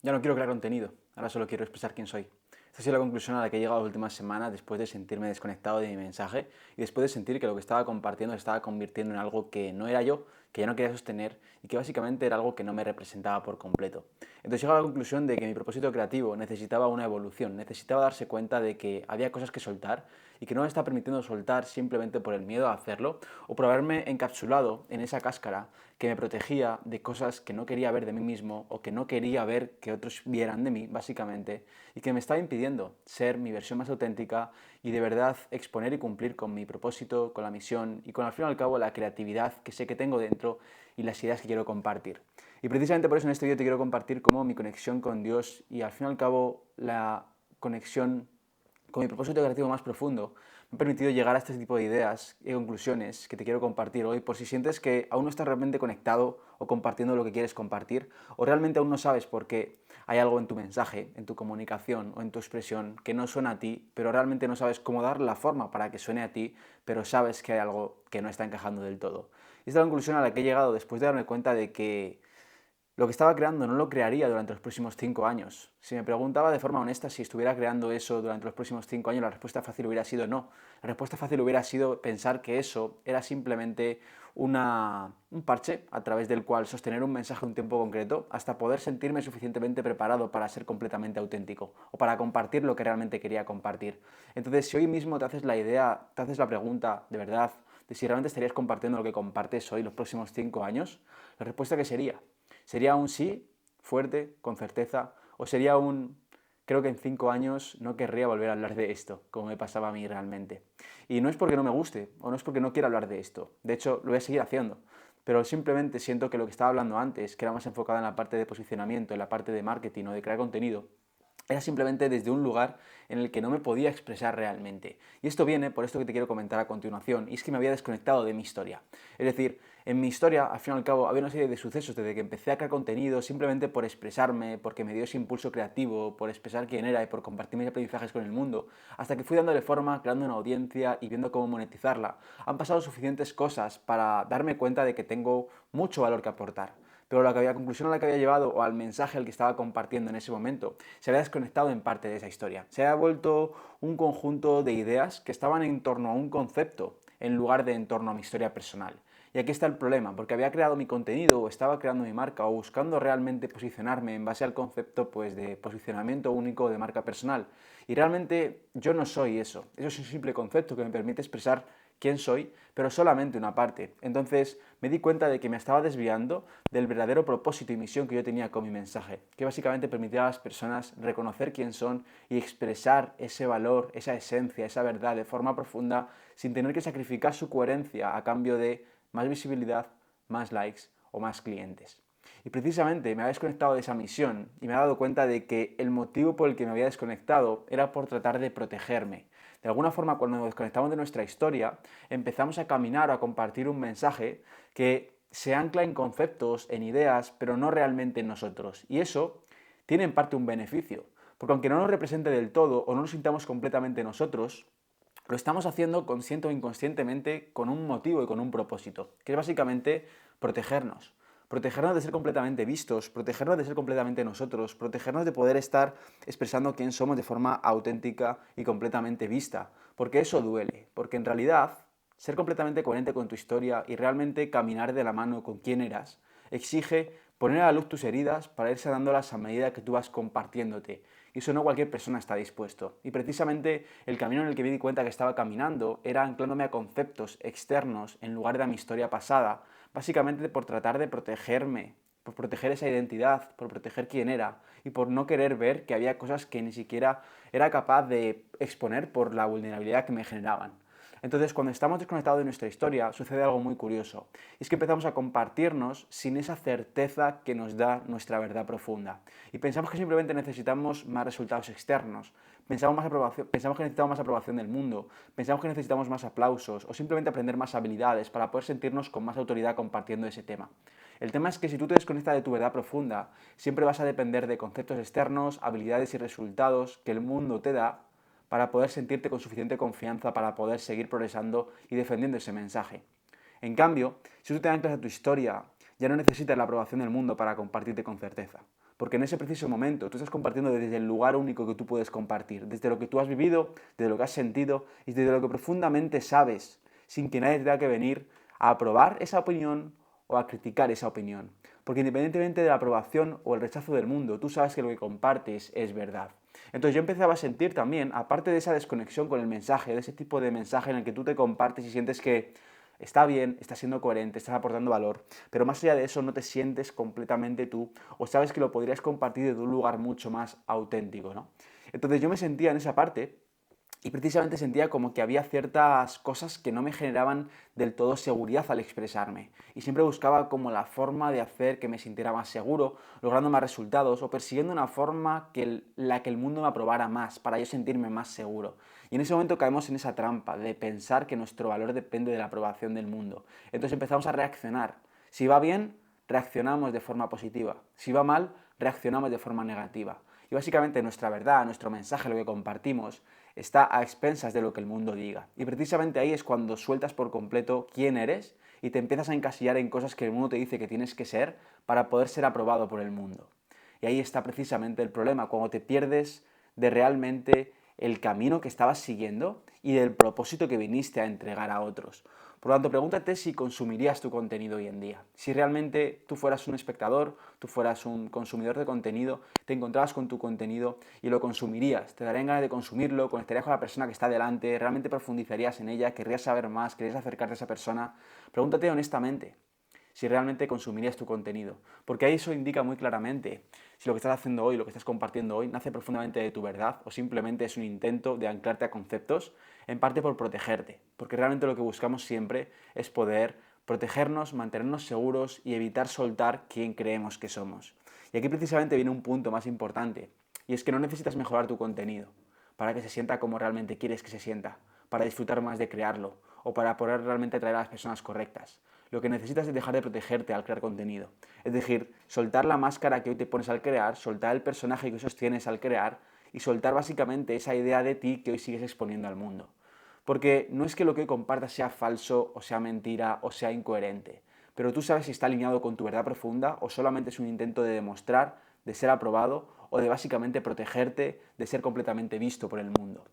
Ya no quiero crear contenido, ahora solo quiero expresar quién soy. Esta ha sido la conclusión a la que he llegado las últimas semanas después de sentirme desconectado de mi mensaje y después de sentir que lo que estaba compartiendo se estaba convirtiendo en algo que no era yo, que ya no quería sostener y que básicamente era algo que no me representaba por completo. Entonces he llegado a la conclusión de que mi propósito creativo necesitaba una evolución, necesitaba darse cuenta de que había cosas que soltar y que no me estaba permitiendo soltar simplemente por el miedo a hacerlo o por haberme encapsulado en esa cáscara que me protegía de cosas que no quería ver de mí mismo o que no quería ver que otros vieran de mí, básicamente, y que me estaba impidiendo ser mi versión más auténtica y de verdad exponer y cumplir con mi propósito, con la misión y con al fin y al cabo la creatividad que sé que tengo dentro y las ideas que quiero compartir. Y precisamente por eso en este vídeo te quiero compartir cómo mi conexión con Dios y al fin y al cabo la conexión con mi propósito creativo más profundo, me ha permitido llegar a este tipo de ideas y conclusiones que te quiero compartir hoy por si sientes que aún no estás realmente conectado o compartiendo lo que quieres compartir o realmente aún no sabes por qué hay algo en tu mensaje, en tu comunicación o en tu expresión que no suena a ti, pero realmente no sabes cómo dar la forma para que suene a ti, pero sabes que hay algo que no está encajando del todo. Y esta es la conclusión a la que he llegado después de darme cuenta de que lo que estaba creando no lo crearía durante los próximos 5 años. Si me preguntaba de forma honesta si estuviera creando eso durante los próximos 5 años, la respuesta fácil hubiera sido no. La respuesta fácil hubiera sido pensar que eso era simplemente un parche a través del cual sostener un mensaje un tiempo concreto hasta poder sentirme suficientemente preparado para ser completamente auténtico o para compartir lo que realmente quería compartir. Entonces, si hoy mismo te haces la idea, te haces la pregunta de verdad de si realmente estarías compartiendo lo que compartes hoy los próximos 5 años, la respuesta que sería ¿sería un sí fuerte, con certeza? ¿O sería un creo que en 5 años no querría volver a hablar de esto, como me pasaba a mí realmente? Y no es porque no me guste, o no es porque no quiera hablar de esto. De hecho, lo voy a seguir haciendo. Pero simplemente siento que lo que estaba hablando antes, que era más enfocado en la parte de posicionamiento, en la parte de marketing o de crear contenido, era simplemente desde un lugar en el que no me podía expresar realmente. Y esto viene por esto que te quiero comentar a continuación, y es que me había desconectado de mi historia. Es decir, en mi historia, al fin y al cabo, había una serie de sucesos desde que empecé a crear contenido simplemente por expresarme, porque me dio ese impulso creativo, por expresar quién era y por compartir mis aprendizajes con el mundo, hasta que fui dándole forma, creando una audiencia y viendo cómo monetizarla. Han pasado suficientes cosas para darme cuenta de que tengo mucho valor que aportar, pero la conclusión a la que había llevado o al mensaje al que estaba compartiendo en ese momento se había desconectado en parte de esa historia. Se había vuelto un conjunto de ideas que estaban en torno a un concepto en lugar de en torno a mi historia personal. Y aquí está el problema, porque había creado mi contenido o estaba creando mi marca o buscando realmente posicionarme en base al concepto pues, de posicionamiento único de marca personal. Y realmente yo no soy eso. Eso es un simple concepto que me permite expresar quién soy, pero solamente una parte. Entonces me di cuenta de que me estaba desviando del verdadero propósito y misión que yo tenía con mi mensaje, que básicamente permitía a las personas reconocer quién son y expresar ese valor, esa esencia, esa verdad de forma profunda sin tener que sacrificar su coherencia a cambio de más visibilidad, más likes o más clientes. Y precisamente me había desconectado de esa misión y me he dado cuenta de que el motivo por el que me había desconectado era por tratar de protegerme. De alguna forma, cuando nos desconectamos de nuestra historia, empezamos a caminar o a compartir un mensaje que se ancla en conceptos, en ideas, pero no realmente en nosotros. Y eso tiene en parte un beneficio, porque aunque no nos represente del todo o no nos sintamos completamente nosotros, lo estamos haciendo consciente o inconscientemente con un motivo y con un propósito, que es básicamente protegernos. Protegernos de ser completamente vistos, protegernos de ser completamente nosotros, protegernos de poder estar expresando quién somos de forma auténtica y completamente vista. Porque eso duele, porque en realidad ser completamente coherente con tu historia y realmente caminar de la mano con quién eras exige poner a la luz tus heridas para irse dándolas a medida que tú vas compartiéndote. Y eso no cualquier persona está dispuesto. Y precisamente el camino en el que me di cuenta que estaba caminando era anclándome a conceptos externos en lugar de a mi historia pasada, básicamente por tratar de protegerme, por proteger esa identidad, por proteger quién era y por no querer ver que había cosas que ni siquiera era capaz de exponer por la vulnerabilidad que me generaban. Entonces, cuando estamos desconectados de nuestra historia, sucede algo muy curioso. Y es que empezamos a compartirnos sin esa certeza que nos da nuestra verdad profunda. Y pensamos que simplemente necesitamos más resultados externos. Pensamos que necesitamos más aprobación del mundo. Pensamos que necesitamos más aplausos o simplemente aprender más habilidades para poder sentirnos con más autoridad compartiendo ese tema. El tema es que si tú te desconectas de tu verdad profunda, siempre vas a depender de conceptos externos, habilidades y resultados que el mundo te da para poder sentirte con suficiente confianza para poder seguir progresando y defendiendo ese mensaje. En cambio, si tú te anclas a tu historia, ya no necesitas la aprobación del mundo para compartirte con certeza, porque en ese preciso momento tú estás compartiendo desde el lugar único que tú puedes compartir, desde lo que tú has vivido, desde lo que has sentido y desde lo que profundamente sabes, sin que nadie tenga que venir a aprobar esa opinión o a criticar esa opinión. Porque independientemente de la aprobación o el rechazo del mundo, tú sabes que lo que compartes es verdad. Entonces yo empezaba a sentir también, aparte de esa desconexión con el mensaje, de ese tipo de mensaje en el que tú te compartes y sientes que está bien, estás siendo coherente, estás aportando valor, pero más allá de eso no te sientes completamente tú o sabes que lo podrías compartir desde un lugar mucho más auténtico, ¿no? Entonces yo me sentía en esa parte y precisamente sentía como que había ciertas cosas que no me generaban del todo seguridad al expresarme. Y siempre buscaba como la forma de hacer que me sintiera más seguro, logrando más resultados o persiguiendo una forma la que el mundo me aprobara más, para yo sentirme más seguro. Y en ese momento caemos en esa trampa de pensar que nuestro valor depende de la aprobación del mundo. Entonces empezamos a reaccionar. Si va bien, reaccionamos de forma positiva. Si va mal, reaccionamos de forma negativa. Y básicamente nuestra verdad, nuestro mensaje, lo que compartimos, está a expensas de lo que el mundo diga. Y precisamente ahí es cuando sueltas por completo quién eres y te empiezas a encasillar en cosas que el mundo te dice que tienes que ser para poder ser aprobado por el mundo. Y ahí está precisamente el problema, cuando te pierdes de realmente el camino que estabas siguiendo y del propósito que viniste a entregar a otros. Por lo tanto, pregúntate si consumirías tu contenido hoy en día. Si realmente tú fueras un espectador, tú fueras un consumidor de contenido, te encontrabas con tu contenido y lo consumirías. Te darían ganas de consumirlo, conectarías con la persona que está delante, realmente profundizarías en ella, querrías saber más, querrías acercarte a esa persona. Pregúntate honestamente si realmente consumirías tu contenido. Porque ahí eso indica muy claramente si lo que estás haciendo hoy, lo que estás compartiendo hoy, nace profundamente de tu verdad o simplemente es un intento de anclarte a conceptos, en parte por protegerte. Porque realmente lo que buscamos siempre es poder protegernos, mantenernos seguros y evitar soltar quién creemos que somos. Y aquí precisamente viene un punto más importante, y es que no necesitas mejorar tu contenido para que se sienta como realmente quieres que se sienta, para disfrutar más de crearlo o para poder realmente atraer a las personas correctas. Lo que necesitas es dejar de protegerte al crear contenido. Es decir, soltar la máscara que hoy te pones al crear, soltar el personaje que sostienes al crear y soltar básicamente esa idea de ti que hoy sigues exponiendo al mundo. Porque no es que lo que hoy compartas sea falso o sea mentira o sea incoherente, pero tú sabes si está alineado con tu verdad profunda o solamente es un intento de demostrar, de ser aprobado o de básicamente protegerte de ser completamente visto por el mundo.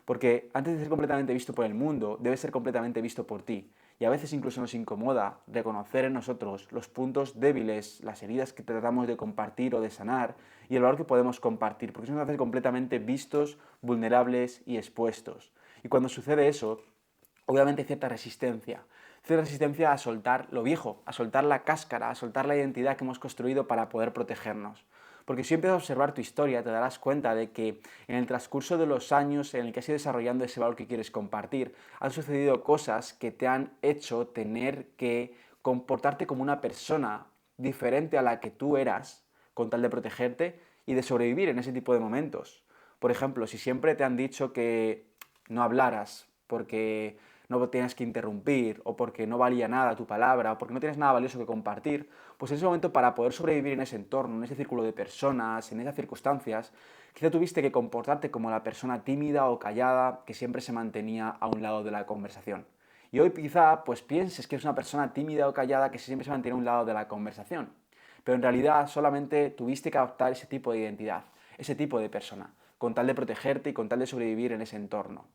Porque antes de ser completamente visto por el mundo, debe ser completamente visto por ti. Y a veces incluso nos incomoda reconocer en nosotros los puntos débiles, las heridas que tratamos de compartir o de sanar y el valor que podemos compartir, porque eso nos hace completamente vistos, vulnerables y expuestos. Y cuando sucede eso, obviamente hay cierta resistencia a soltar lo viejo, a soltar la cáscara, a soltar la identidad que hemos construido para poder protegernos. Porque si empiezas a observar tu historia, te darás cuenta de que en el transcurso de los años en el que has ido desarrollando ese valor que quieres compartir, han sucedido cosas que te han hecho tener que comportarte como una persona diferente a la que tú eras, con tal de protegerte y de sobrevivir en ese tipo de momentos. Por ejemplo, si siempre te han dicho que no hablaras porque no tienes que interrumpir o porque no valía nada tu palabra o porque no tienes nada valioso que compartir, pues en ese momento para poder sobrevivir en ese entorno, en ese círculo de personas, en esas circunstancias, quizá tuviste que comportarte como la persona tímida o callada que siempre se mantenía a un lado de la conversación. Y hoy quizá pues pienses que eres una persona tímida o callada que siempre se mantiene a un lado de la conversación. Pero en realidad solamente tuviste que adoptar ese tipo de identidad, ese tipo de persona, con tal de protegerte y con tal de sobrevivir en ese entorno.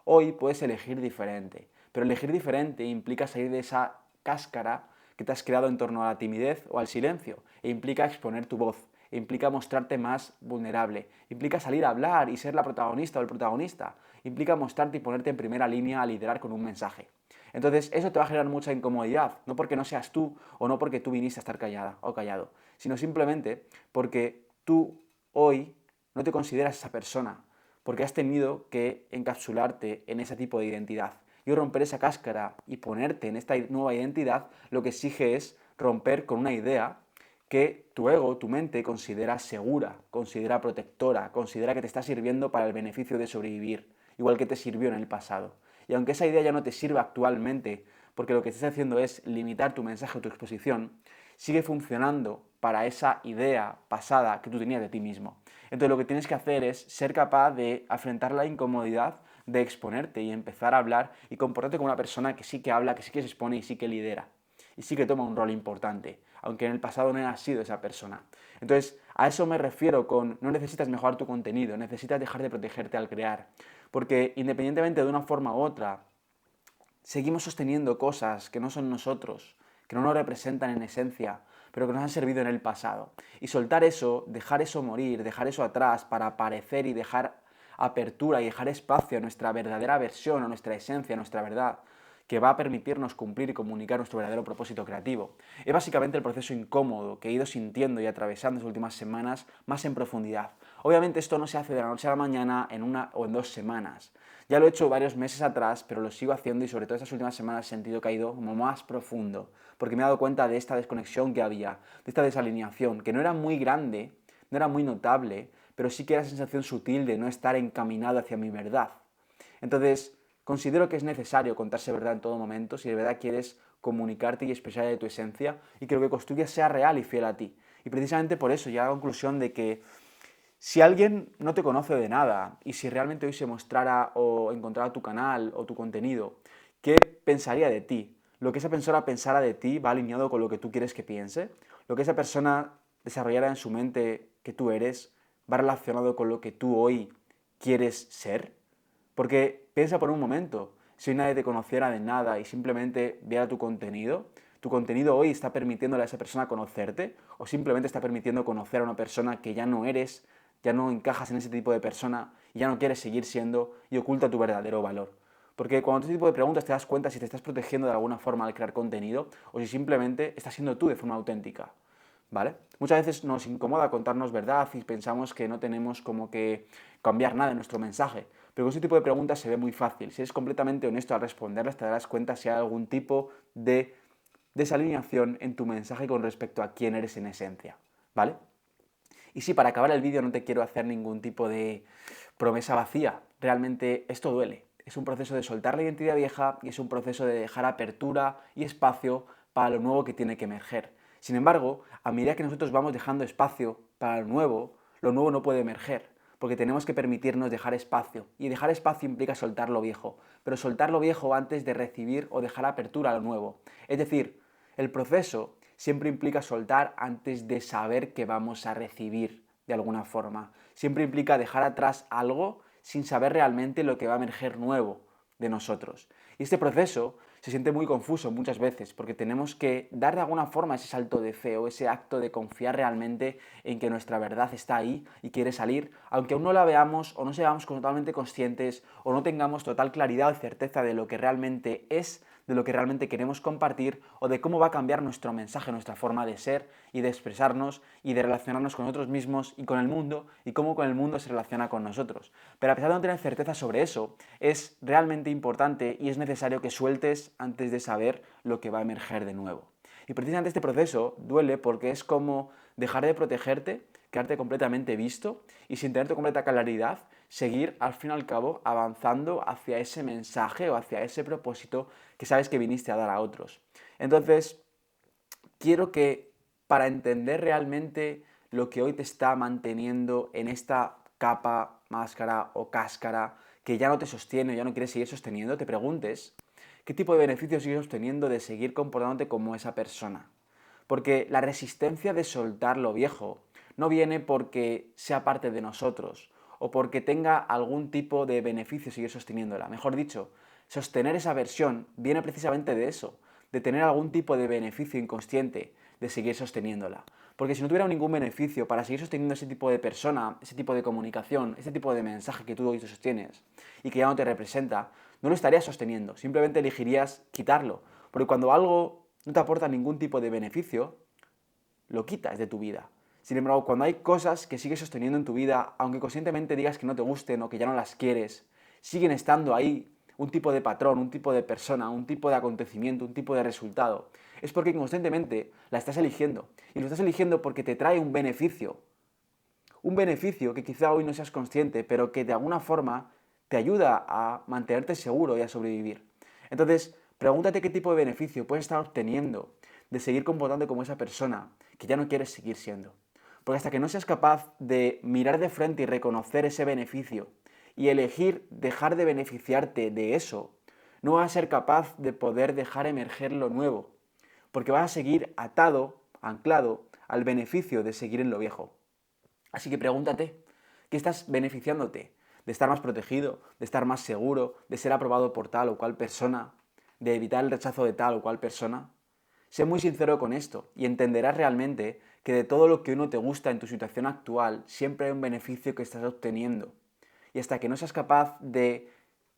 Hoy puedes elegir diferente, pero elegir diferente implica salir de esa cáscara que te has creado en torno a la timidez o al silencio, e implica exponer tu voz, e implica mostrarte más vulnerable, implica salir a hablar y ser la protagonista o el protagonista, implica mostrarte y ponerte en primera línea a liderar con un mensaje. Entonces eso te va a generar mucha incomodidad, no porque no seas tú o no porque tú viniste a estar callada o callado, sino simplemente porque tú hoy no te consideras esa persona, porque has tenido que encapsularte en ese tipo de identidad. Y romper esa cáscara y ponerte en esta nueva identidad lo que exige es romper con una idea que tu ego, tu mente, considera segura, considera protectora, considera que te está sirviendo para el beneficio de sobrevivir, igual que te sirvió en el pasado. Y aunque esa idea ya no te sirva actualmente, porque lo que estás haciendo es limitar tu mensaje o tu exposición, sigue funcionando para esa idea pasada que tú tenías de ti mismo. Entonces lo que tienes que hacer es ser capaz de afrontar la incomodidad de exponerte y empezar a hablar y comportarte como una persona que sí que habla, que sí que se expone y sí que lidera. Y sí que toma un rol importante. aunque en el pasado no hayas sido esa persona. Entonces, a eso me refiero con no necesitas mejorar tu contenido, necesitas dejar de protegerte al crear. Porque independientemente de una forma u otra, seguimos sosteniendo cosas que no son nosotros, que no nos representan en esencia, pero que nos han servido en el pasado. Y soltar eso, dejar eso morir, dejar eso atrás para aparecer y dejar apertura y dejar espacio a nuestra verdadera versión, a nuestra esencia, a nuestra verdad, que va a permitirnos cumplir y comunicar nuestro verdadero propósito creativo. Es básicamente el proceso incómodo que he ido sintiendo y atravesando en las últimas semanas más en profundidad. Obviamente esto no se hace de la noche a la mañana en una o en 2 semanas. Ya lo he hecho varios meses atrás, pero lo sigo haciendo y sobre todo estas últimas semanas he sentido que ha ido como más profundo, porque me he dado cuenta de esta desconexión que había, de esta desalineación, que no era muy grande, no era muy notable, pero sí que era la sensación sutil de no estar encaminado hacia mi verdad. Entonces, considero que es necesario contarse verdad en todo momento si de verdad quieres comunicarte y expresar de tu esencia y que lo que construyas sea real y fiel a ti. Y precisamente por eso llego a la conclusión de que si alguien no te conoce de nada y si realmente hoy se mostrara o encontrara tu canal o tu contenido, ¿qué pensaría de ti? Lo que esa persona pensara de ti va alineado con lo que tú quieres que piense. Lo que esa persona desarrollara en su mente que tú eres va relacionado con lo que tú hoy quieres ser. Porque piensa por un momento, si hoy nadie te conociera de nada y simplemente viera tu contenido hoy está permitiéndole a esa persona conocerte o simplemente está permitiendo conocer a una persona que ya no eres, ya no encajas en ese tipo de persona y ya no quieres seguir siendo y oculta tu verdadero valor. Porque cuando este tipo de preguntas te das cuenta si te estás protegiendo de alguna forma al crear contenido o si simplemente estás siendo tú de forma auténtica. ¿Vale? Muchas veces nos incomoda contarnos verdad y pensamos que no tenemos como que cambiar nada en nuestro mensaje. Pero con este tipo de preguntas se ve muy fácil. Si eres completamente honesto al responderlas, te darás cuenta si hay algún tipo de desalineación en tu mensaje con respecto a quién eres en esencia. ¿Vale? Y sí, para acabar el vídeo no te quiero hacer ningún tipo de promesa vacía. Realmente esto duele. Es un proceso de soltar la identidad vieja y es un proceso de dejar apertura y espacio para lo nuevo que tiene que emerger. Sin embargo, a medida que nosotros vamos dejando espacio para lo nuevo no puede emerger, porque tenemos que permitirnos dejar espacio. Y dejar espacio implica soltar lo viejo, pero soltar lo viejo antes de recibir o dejar apertura a lo nuevo. Es decir, el proceso siempre implica soltar antes de saber que vamos a recibir de alguna forma. Siempre implica dejar atrás algo sin saber realmente lo que va a emerger nuevo de nosotros. Y este proceso se siente muy confuso muchas veces porque tenemos que dar de alguna forma ese salto de fe o ese acto de confiar realmente en que nuestra verdad está ahí y quiere salir, aunque aún no la veamos o no seamos totalmente conscientes o no tengamos total claridad o certeza de lo que realmente es, de lo que realmente queremos compartir o de cómo va a cambiar nuestro mensaje, nuestra forma de ser y de expresarnos y de relacionarnos con nosotros mismos y con el mundo y cómo con el mundo se relaciona con nosotros. Pero a pesar de no tener certeza sobre eso, es realmente importante y es necesario que sueltes antes de saber lo que va a emerger de nuevo. Y precisamente este proceso duele porque es como dejar de protegerte, quedarte completamente visto y sin tener tu completa claridad, seguir al fin y al cabo avanzando hacia ese mensaje o hacia ese propósito que sabes que viniste a dar a otros. Entonces, quiero que para entender realmente lo que hoy te está manteniendo en esta capa, máscara o cáscara que ya no te sostiene o ya no quieres seguir sosteniendo, te preguntes qué tipo de beneficios sigues obteniendo de seguir comportándote como esa persona. Porque la resistencia de soltar lo viejo no viene porque sea parte de nosotros o porque tenga algún tipo de beneficio seguir sosteniéndola. Mejor dicho, sostener esa versión viene precisamente de eso, de tener algún tipo de beneficio inconsciente de seguir sosteniéndola. Porque si no tuviera ningún beneficio para seguir sosteniendo ese tipo de persona, ese tipo de comunicación, ese tipo de mensaje que tú hoy te sostienes y que ya no te representa, no lo estarías sosteniendo, simplemente elegirías quitarlo. Porque cuando algo no te aporta ningún tipo de beneficio, lo quitas de tu vida. Sin embargo, cuando hay cosas que sigues sosteniendo en tu vida, aunque conscientemente digas que no te gusten o que ya no las quieres, siguen estando ahí un tipo de patrón, un tipo de persona, un tipo de acontecimiento, un tipo de resultado. Es porque inconscientemente la estás eligiendo. Y lo estás eligiendo porque te trae un beneficio. Un beneficio que quizá hoy no seas consciente, pero que de alguna forma te ayuda a mantenerte seguro y a sobrevivir. Entonces, pregúntate qué tipo de beneficio puedes estar obteniendo de seguir comportando como esa persona que ya no quieres seguir siendo. Porque hasta que no seas capaz de mirar de frente y reconocer ese beneficio y elegir dejar de beneficiarte de eso, no vas a ser capaz de poder dejar emerger lo nuevo. Porque vas a seguir atado anclado al beneficio de seguir en lo viejo. Así que pregúntate, ¿qué estás beneficiándote? ¿De estar más protegido? ¿De estar más seguro? ¿De ser aprobado por tal o cual persona? ¿De evitar el rechazo de tal o cual persona? Sé muy sincero con esto y entenderás realmente que de todo lo que uno te gusta en tu situación actual, siempre hay un beneficio que estás obteniendo. Y hasta que no seas capaz de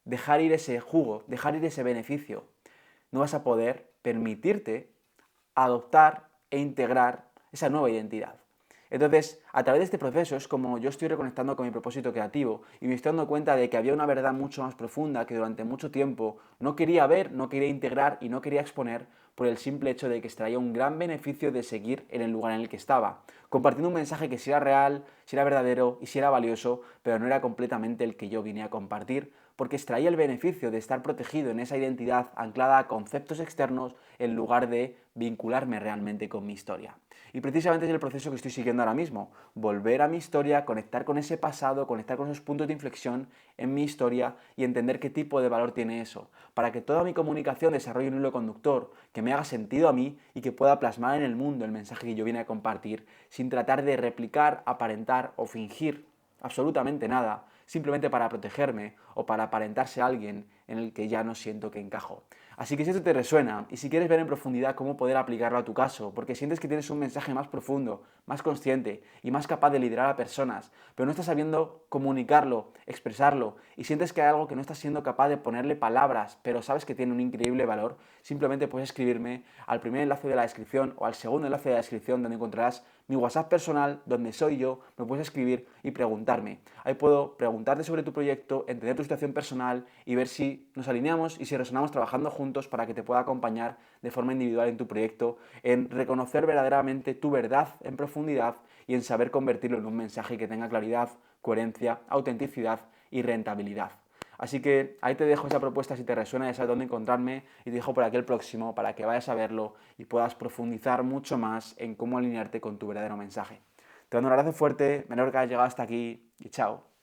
dejar ir ese jugo, dejar ir ese beneficio, no vas a poder permitirte adoptar e integrar esa nueva identidad. Entonces, a través de este proceso es como yo estoy reconectando con mi propósito creativo y me estoy dando cuenta de que había una verdad mucho más profunda que durante mucho tiempo no quería ver, no quería integrar y no quería exponer por el simple hecho de que extraía un gran beneficio de seguir en el lugar en el que estaba, compartiendo un mensaje que sí era real, sí era verdadero y sí era valioso, pero no era completamente el que yo vine a compartir, porque extraía el beneficio de estar protegido en esa identidad anclada a conceptos externos en lugar de vincularme realmente con mi historia. Y precisamente es el proceso que estoy siguiendo ahora mismo, volver a mi historia, conectar con ese pasado, conectar con esos puntos de inflexión en mi historia y entender qué tipo de valor tiene eso, para que toda mi comunicación desarrolle un hilo conductor que me haga sentido a mí y que pueda plasmar en el mundo el mensaje que yo vine a compartir, sin tratar de replicar, aparentar o fingir absolutamente nada, simplemente para protegerme o para aparentarse a alguien en el que ya no siento que encajo. Así que si esto te resuena y si quieres ver en profundidad cómo poder aplicarlo a tu caso, porque sientes que tienes un mensaje más profundo, más consciente y más capaz de liderar a personas, pero no estás sabiendo comunicarlo, expresarlo y sientes que hay algo que no estás siendo capaz de ponerle palabras, pero sabes que tiene un increíble valor, simplemente puedes escribirme al primer enlace de la descripción o al segundo enlace de la descripción donde encontrarás mi WhatsApp personal, donde soy yo, me puedes escribir y preguntarme. Ahí puedo preguntarte sobre tu proyecto, entender tu situación personal y ver si nos alineamos y si resonamos trabajando juntos para que te pueda acompañar de forma individual en tu proyecto, en reconocer verdaderamente tu verdad en profundidad y en saber convertirlo en un mensaje que tenga claridad, coherencia, autenticidad y rentabilidad. Así que ahí te dejo esa propuesta si te resuena, ya sabes dónde encontrarme y te dejo por aquí el próximo para que vayas a verlo y puedas profundizar mucho más en cómo alinearte con tu verdadero mensaje. Te mando un abrazo fuerte, me alegro que hayas llegado hasta aquí y chao.